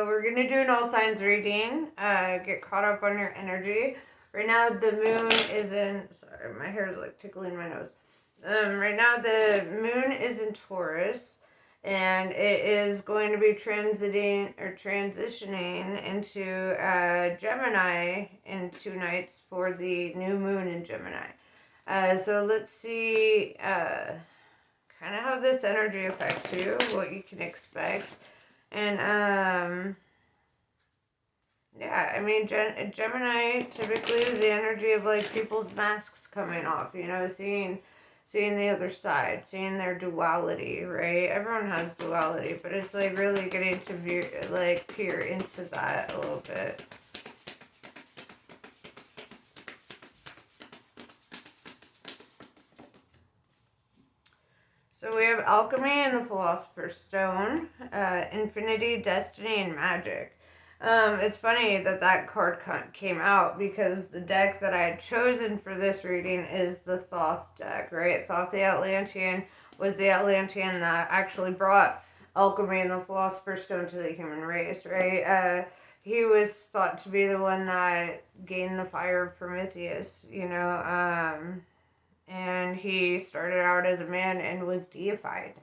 we're going to do an all signs reading. Get caught up on your energy. Right now, the moon is in. Sorry, my hair is like tickling my nose. Right now, the moon is in Taurus, and it is going to be transitioning into Gemini in 2 nights for the new moon in Gemini. So let's see kind of how this energy affects you, what you can expect. And, yeah, I mean, Gemini typically is the energy of, like, people's masks coming off, you know, seeing the other side, seeing their duality, right? Everyone has duality, but it's, like, really getting to peer into that a little bit. So we have Alchemy and the Philosopher's Stone, Infinity, Destiny, and Magic. It's funny that card came out because the deck that I had chosen for this reading is the Thoth deck, right? Thoth the Atlantean was the Atlantean that actually brought Alchemy and the Philosopher's Stone to the human race, right? He was thought to be the one that gained the fire of Prometheus, you know, and he started out as a man and was deified,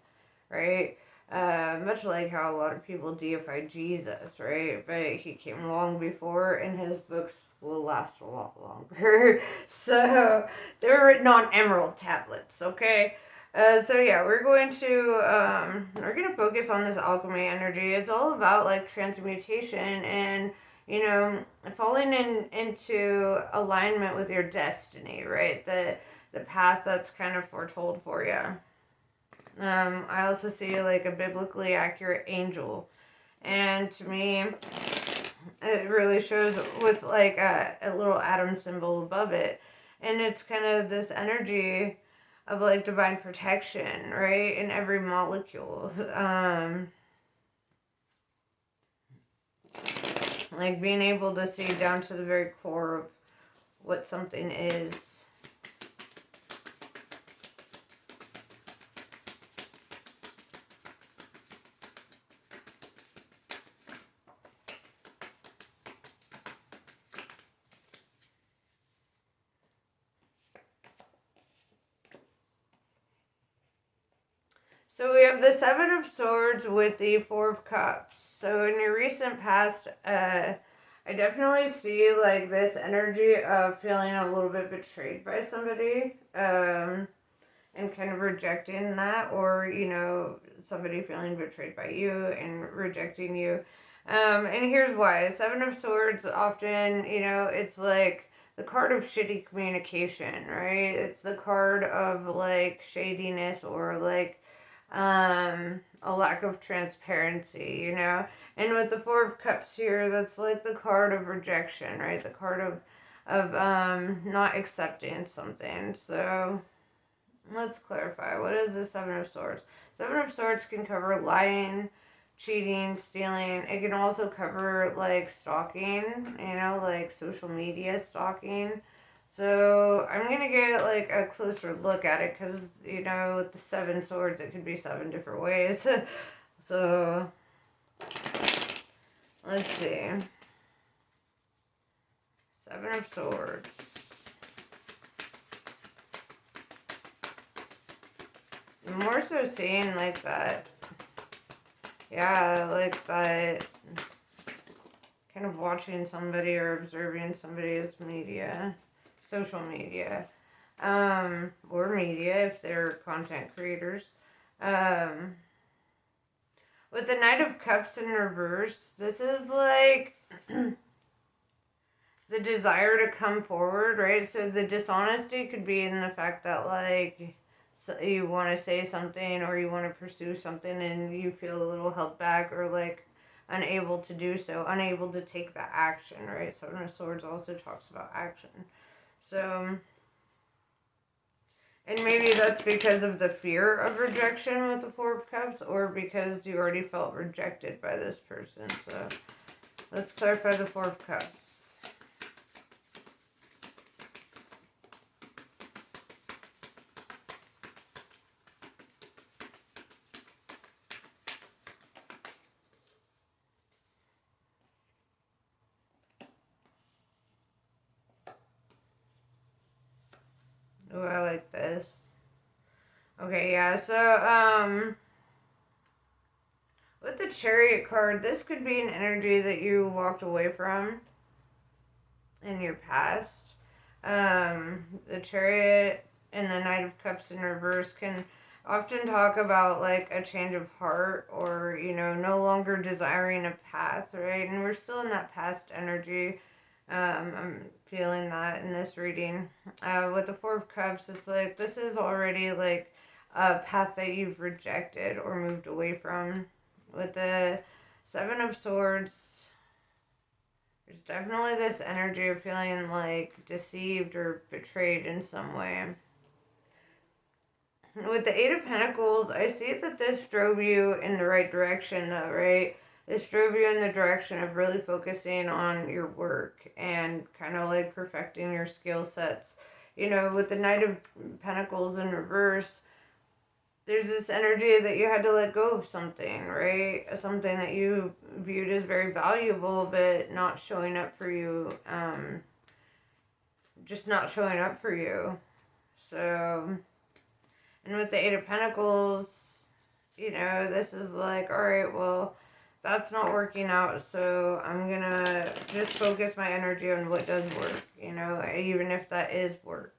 right? Much like how a lot of people deified Jesus, right? But he came long before, and his books will last a lot longer. So they were written on emerald tablets, okay? So yeah, we're gonna focus on this alchemy energy. It's all about like transmutation and falling into alignment with your destiny, right? The path that's kind of foretold for you. I also see like a biblically accurate angel, and to me, it really shows with like a little atom symbol above it, and it's kind of this energy of like divine protection, right, in every molecule. Like being able to see down to the very core of what something is. So we have the Seven of Swords with the Four of Cups. So in your recent past, I definitely see like this energy of feeling a little bit betrayed by somebody, and kind of rejecting that, or somebody feeling betrayed by you and rejecting you. And here's why. Seven of Swords often, it's like the card of shitty communication, right? It's the card of like shadiness or like a lack of transparency, And with the Four of Cups here, that's like the card of rejection, right? The card of not accepting something. So let's clarify. What is the Seven of Swords? Seven of Swords can cover lying, cheating, stealing. It can also cover like stalking, like social media stalking. So I'm going to get like a closer look at it because, with the 7 swords, it could be 7 different ways. So let's see. 7 of Swords. More so seeing like that. Yeah, like that. Kind of watching somebody or observing somebody's media. Social media, or media if they're content creators. With the Knight of Cups in reverse, this is like the desire to come forward, right? So the dishonesty could be in the fact that like you want to say something or you want to pursue something and you feel a little held back or like unable to do so, unable to take the action, right? Seven of Swords also talks about action. So, and maybe that's because of the fear of rejection with the Four of Cups, or because you already felt rejected by this person. So, let's clarify the Four of Cups. Oh, I like this. Okay, yeah, so, with the Chariot card, this could be an energy that you walked away from in your past. The Chariot and the Knight of Cups in reverse can often talk about like a change of heart or, no longer desiring a path, right? And we're still in that past energy. I'm feeling that in this reading. With the Four of Cups, it's like this is already like a path that you've rejected or moved away from. With the Seven of Swords, there's definitely this energy of feeling like deceived or betrayed in some way. With the Eight of Pentacles, I see that this drove you in the right direction, though, right? This drove you in the direction of really focusing on your work and kind of like perfecting your skill sets. With the Knight of Pentacles in reverse, there's this energy that you had to let go of something, right? Something that you viewed as very valuable, but not showing up for you. Just not showing up for you. So, and with the Eight of Pentacles, this is like, all right, well, that's not working out, so I'm gonna just focus my energy on what does work, even if that is work.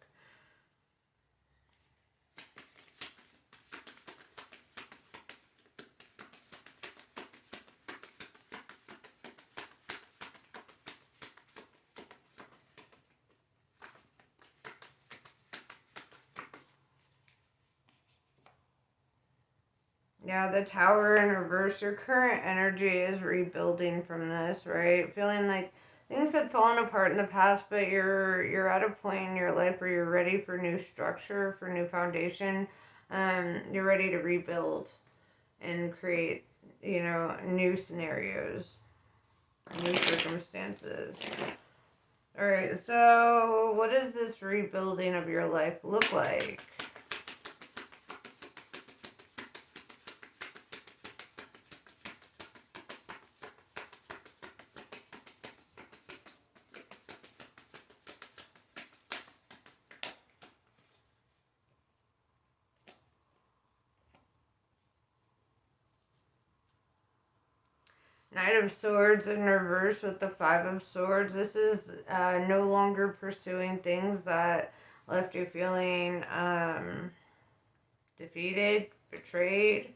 Yeah, the Tower in reverse, your current energy is rebuilding from this, right? Feeling like things had fallen apart in the past, but you're at a point in your life where you're ready for new structure, for new foundation. You're ready to rebuild and create, new scenarios, new circumstances. All right, so what does this rebuilding of your life look like? Knight of Swords in reverse with the Five of Swords. This is no longer pursuing things that left you feeling defeated, betrayed,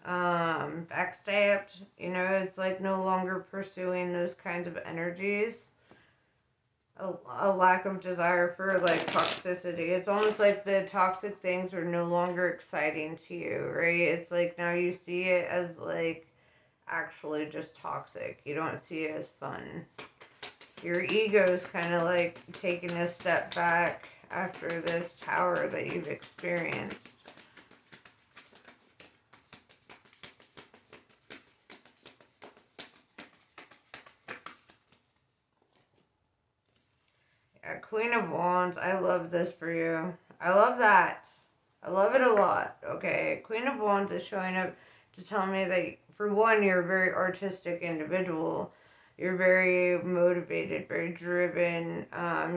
backstabbed. It's like no longer pursuing those kinds of energies. A lack of desire for like toxicity. It's almost like the toxic things are no longer exciting to you, right? It's like now you see it as like actually just toxic. You don't see it as fun. Your ego's kind of like taking a step back after this tower that you've experienced. Yeah, Queen of Wands, I love this for you. I love that. I love it a lot. Okay, Queen of Wands is showing up to tell me that, for one, you're a very artistic individual. You're very motivated, very driven.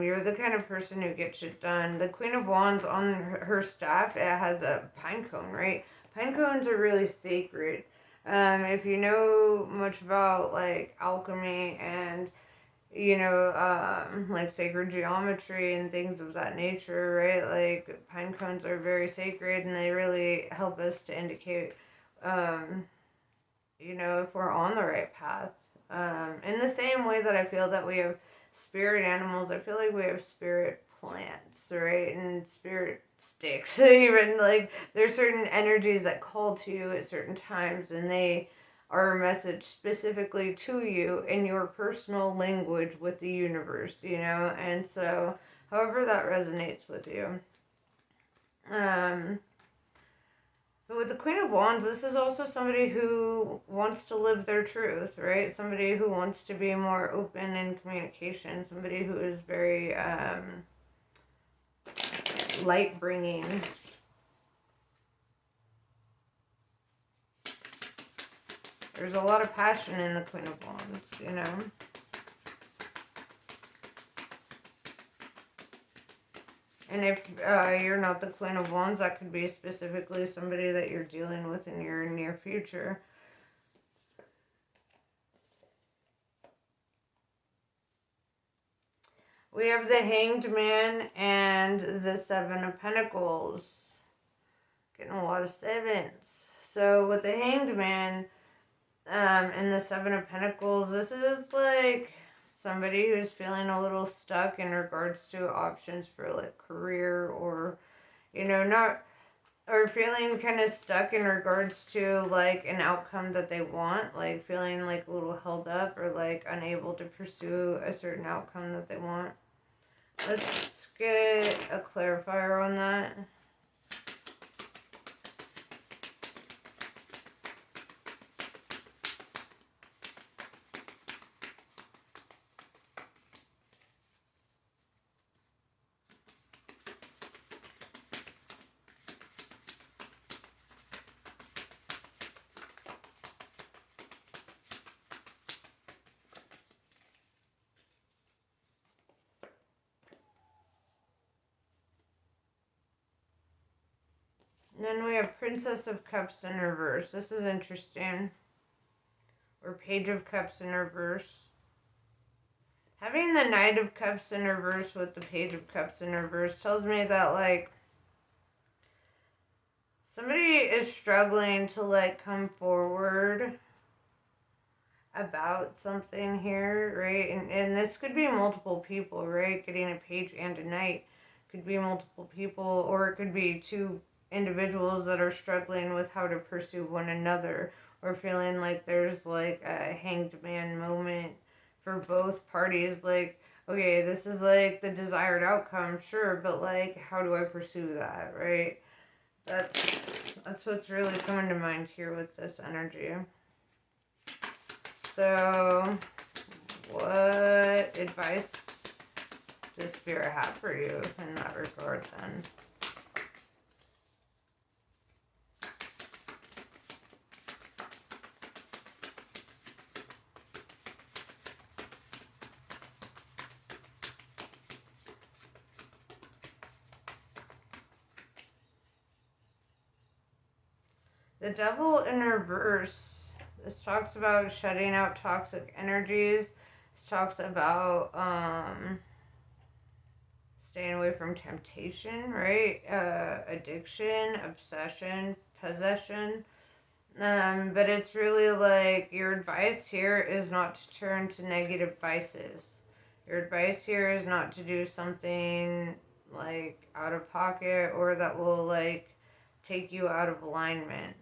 You're the kind of person who gets shit done. The Queen of Wands on her staff, it has a pine cone, right? Pine cones are really sacred. If you know much about like alchemy and like sacred geometry and things of that nature, right? Like pine cones are very sacred and they really help us to indicate, if we're on the right path. In the same way that I feel that we have spirit animals, I feel like we have spirit plants, right? And spirit sticks. Even like there's certain energies that call to you at certain times and they are a message specifically to you in your personal language with the universe, and so however that resonates with you. But with the Queen of Wands, this is also somebody who wants to live their truth, right? Somebody who wants to be more open in communication, somebody who is very light bringing. There's a lot of passion in the Queen of Wands, And if you're not the Queen of Wands, that could be specifically somebody that you're dealing with in your near future. We have the Hanged Man and the Seven of Pentacles. Getting a lot of sevens. So with the Hanged Man and the Seven of Pentacles, this is like somebody who's feeling a little stuck in regards to options for like career, or not, or feeling kind of stuck in regards to like an outcome that they want, like feeling like a little held up or like unable to pursue a certain outcome that they want. Let's get a clarifier on that. And then we have Princess of Cups in reverse. This is interesting. Or Page of Cups in reverse. Having the Knight of Cups in reverse with the Page of Cups in reverse tells me that, like, somebody is struggling to, like, come forward about something here, right? And this could be multiple people, right? Getting a Page and a Knight could be multiple people, or it could be two individuals that are struggling with how to pursue one another, or feeling like there's like a hanged man moment for both parties. Like, okay, this is like the desired outcome, sure, but like, how do I pursue that, right? That's what's really coming to mind here with this energy. So, what advice does Spirit have for you in that regard then? The Devil in reverse. This talks about shutting out toxic energies. This talks about staying away from temptation, right? Addiction, obsession, possession. But it's really like your advice here is not to turn to negative vices. Your advice here is not to do something like out of pocket or that will like take you out of alignment.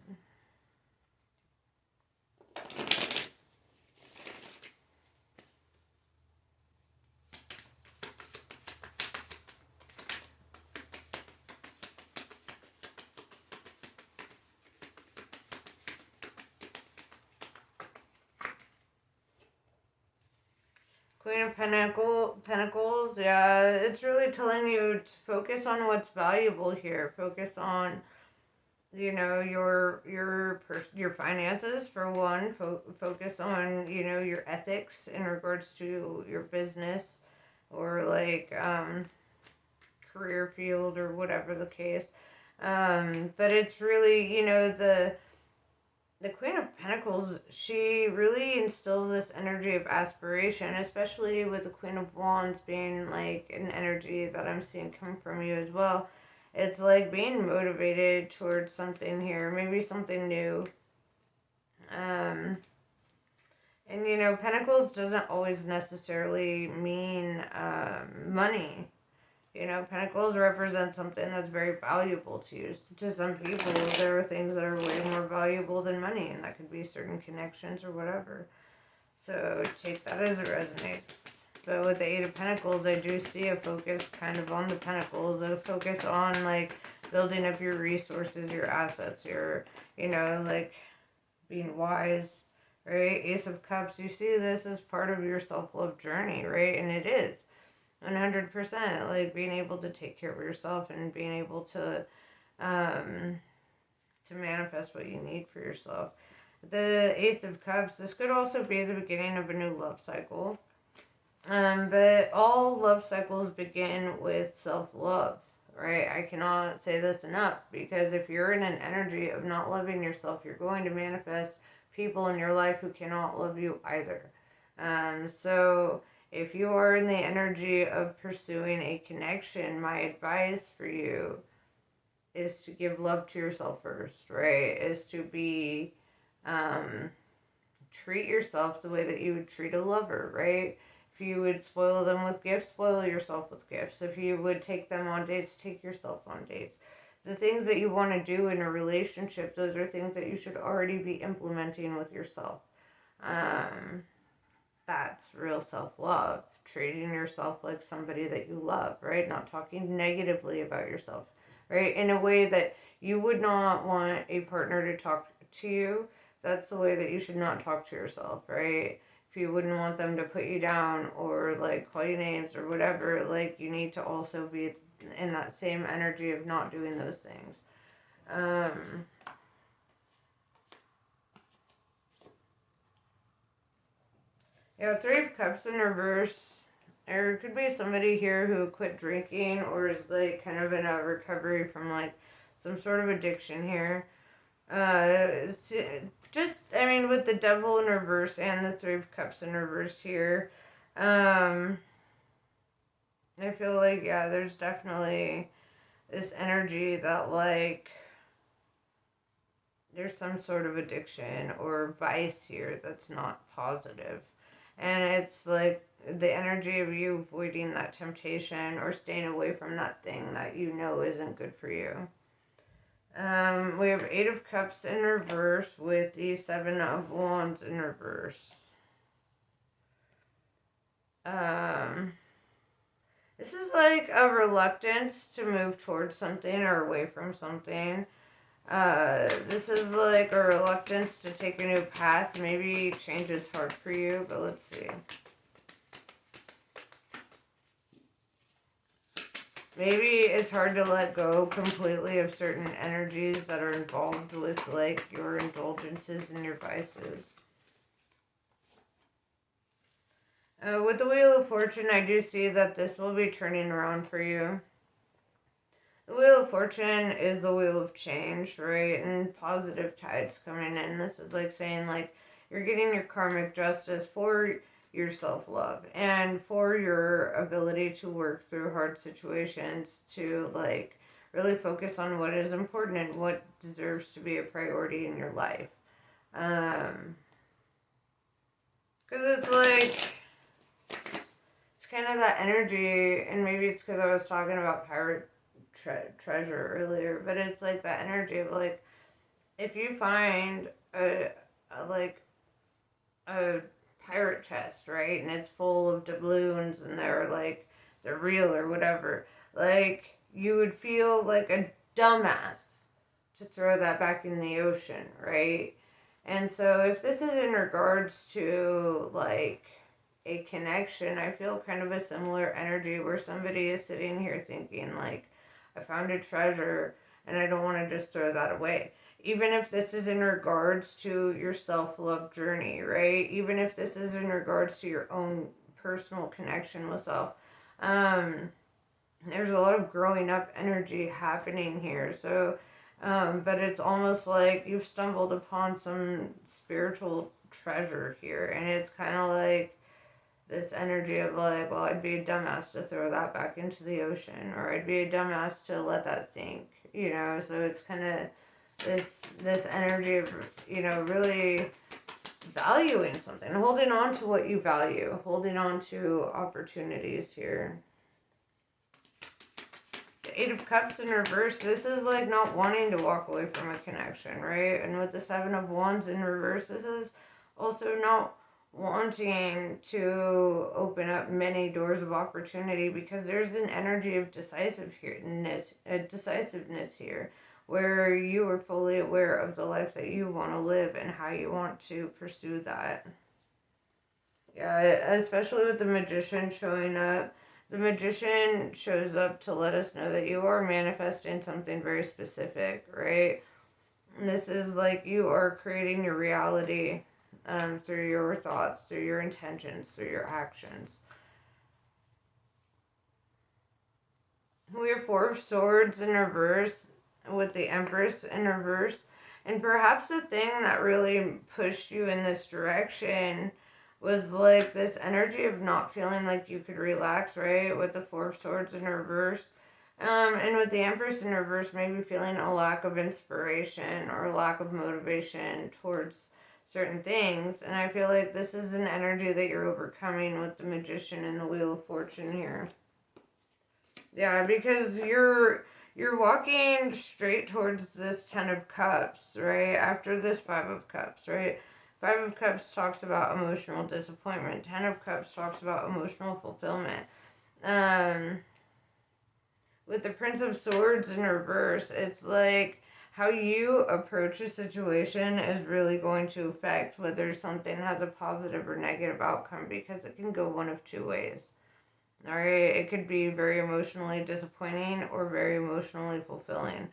Queen of Pentacles, yeah, it's really telling you to focus on what's valuable here. Focus on, your finances for one. Focus on, your ethics in regards to your business or like career field or whatever the case. But it's really, the Queen of Pentacles, she really instills this energy of aspiration, especially with the Queen of Wands being like an energy that I'm seeing come from you as well. It's like being motivated towards something here, maybe something new. And Pentacles doesn't always necessarily mean money. Pentacles represent something that's very valuable to you. To some people, there are things that are way more valuable than money, and that could be certain connections or whatever. So take that as it resonates. But with the Eight of Pentacles, I do see a focus kind of on the Pentacles, a focus on like building up your resources, your assets, your, like being wise, right? Ace of Cups, you see this as part of your self-love journey, right? And it is. 100%, like being able to take care of yourself and being able to manifest what you need for yourself. The Ace of Cups, this could also be the beginning of a new love cycle. But all love cycles begin with self-love, right? I cannot say this enough, because if you're in an energy of not loving yourself, you're going to manifest people in your life who cannot love you either. So if you are in the energy of pursuing a connection, my advice for you is to give love to yourself first, right? Is to be, um, treat yourself the way that you would treat a lover, right? If you would spoil them with gifts, spoil yourself with gifts. If you would take them on dates, take yourself on dates. The things that you want to do in a relationship, those are things that you should already be implementing with yourself. Um, that's real self love. Treating yourself like somebody that you love, right? Not talking negatively about yourself, right? In a way that you would not want a partner to talk to you. That's the way that you should not talk to yourself, right? If you wouldn't want them to put you down or like call you names or whatever, like you need to also be in that same energy of not doing those things. Um, Yeah, Three of Cups in reverse. There could be somebody here who quit drinking or is like kind of in a recovery from like some sort of addiction here. Just, I mean, with the Devil in reverse and the Three of Cups in reverse here, um, I feel like, yeah, there's definitely this energy that like there's some sort of addiction or vice here that's not positive. And it's like the energy of you avoiding that temptation or staying away from that thing that you know isn't good for you. We have Eight of Cups in reverse with the Seven of Wands in reverse. Um, this is like a reluctance to move towards something or away from something. This is like a reluctance to take a new path. Maybe change is hard for you, but let's see. Maybe it's hard to let go completely of certain energies that are involved with like your indulgences and your vices. With the Wheel of Fortune, I do see that this will be turning around for you. The Wheel of Fortune is the wheel of change, right? And positive tides coming in. This is like saying like you're getting your karmic justice for your self-love and for your ability to work through hard situations, to like really focus on what is important and what deserves to be a priority in your life. Because it's like it's kind of that energy, and maybe it's because I was talking about pirate treasure earlier, but it's like that energy of like if you find a like a pirate chest, right, and it's full of doubloons and they're real or whatever, like you would feel like a dumbass to throw that back in the ocean, right? And so if this is in regards to like a connection, I feel kind of a similar energy where somebody is sitting here thinking like I found a treasure and I don't want to just throw that away. Even if this is in regards to your self love journey, right? Even if this is in regards to your own personal connection with self. Um, there's a lot of growing up energy happening here. So, but it's almost like you've stumbled upon some spiritual treasure here. And it's kind of like this energy of like, well, I'd be a dumbass to throw that back into the ocean, or I'd be a dumbass to let that sink, you know. So it's kind of this energy of, you know, really valuing something, holding on to what you value, holding on to opportunities here. The Eight of Cups in reverse, this is like not wanting to walk away from a connection, right? And with the Seven of Wands in reverse, this is also not wanting to open up many doors of opportunity, because there's an energy of decisiveness here, where you are fully aware of the life that you want to live and how you want to pursue that. Yeah, especially with the Magician showing up. The Magician shows up to let us know that you are manifesting something very specific, right? And this is like you are creating your reality through your thoughts, through your intentions, through your actions. We have Four of Swords in reverse with the Empress in reverse. And perhaps the thing that really pushed you in this direction was like this energy of not feeling like you could relax, right? With the Four of Swords in reverse. And with the Empress in reverse, maybe feeling a lack of inspiration or lack of motivation towards certain things. And I feel like this is an energy that you're overcoming with the Magician and the Wheel of Fortune here. Yeah, because you're walking straight towards this Ten of Cups, right? After this Five of Cups, right? Five of Cups talks about emotional disappointment. Ten of Cups talks about emotional fulfillment. Um, with the Prince of Swords in reverse, it's like how you approach a situation is really going to affect whether something has a positive or negative outcome, because it can go one of two ways. All right, it could be very emotionally disappointing or very emotionally fulfilling.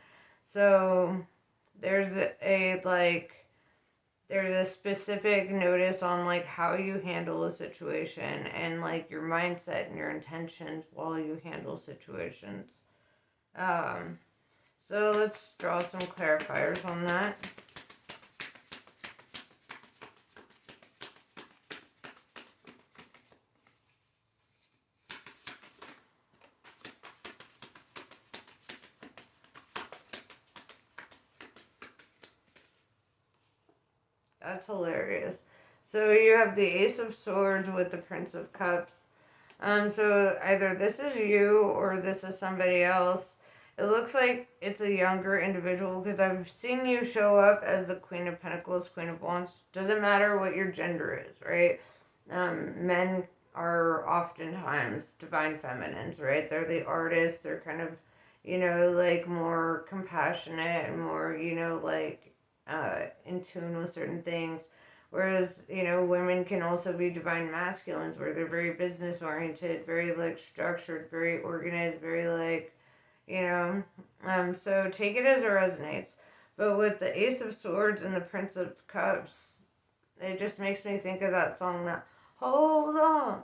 So there's there's a specific notice on like how you handle a situation and like your mindset and your intentions while you handle situations. Um, so let's draw some clarifiers on that. That's hilarious. So you have the Ace of Swords with the Prince of Cups. So either this is you or this is somebody else. It looks like it's a younger individual because I've seen you show up as the Queen of Pentacles, Queen of Wands. Doesn't matter what your gender is, right? Men are oftentimes divine feminines, right? They're the artists. They're kind of, like more compassionate and more, like in tune with certain things. Whereas, women can also be divine masculines where they're very business oriented, very like structured, very organized, very like, so take it as it resonates. But with the Ace of Swords and the Prince of Cups, it just makes me think of that song that, hold on,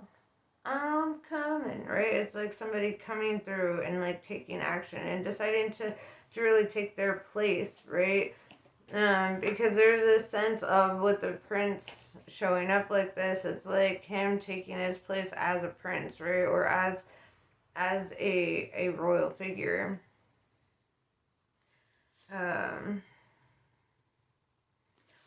I'm coming, right? It's like somebody coming through and like taking action and deciding to really take their place, right? Because there's a sense of with the prince showing up like this, it's like him taking his place as a prince, right? Or as a royal figure. Um,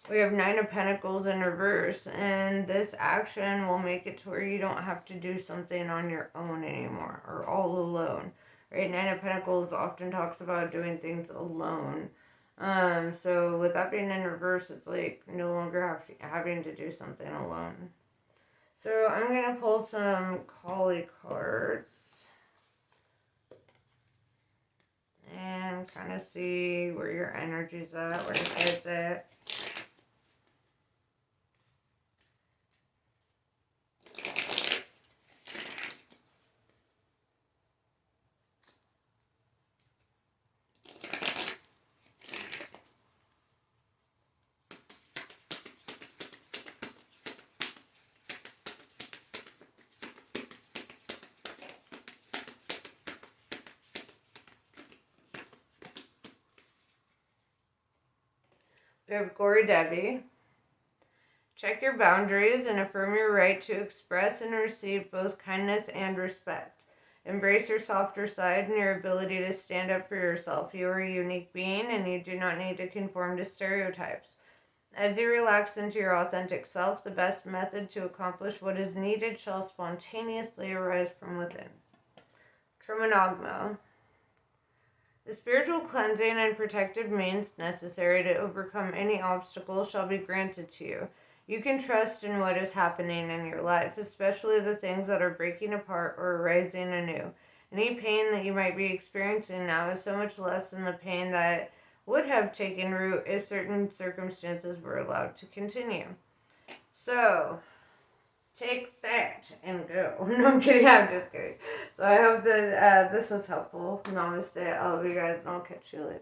we have Nine of Pentacles in reverse, and this action will make it to where you don't have to do something on your own anymore or all alone, right? Nine of Pentacles often talks about doing things alone. So with that being in reverse, it's like no longer having to do something alone. So I'm going to pull some Kali cards and kind of see where your energy's at, where your head's at. We have Gory Debbie. Check your boundaries and affirm your right to express and receive both kindness and respect. Embrace your softer side and your ability to stand up for yourself. You are a unique being and you do not need to conform to stereotypes. As you relax into your authentic self, the best method to accomplish what is needed shall spontaneously arise from within. Trimonogma. The spiritual cleansing and protective means necessary to overcome any obstacle shall be granted to you. You can trust in what is happening in your life, especially the things that are breaking apart or arising anew. Any pain that you might be experiencing now is so much less than the pain that would have taken root if certain circumstances were allowed to continue. So, take that and go. No, I'm kidding. I'm just kidding. So I hope that this was helpful. Namaste. I love you guys, and I'll catch you later.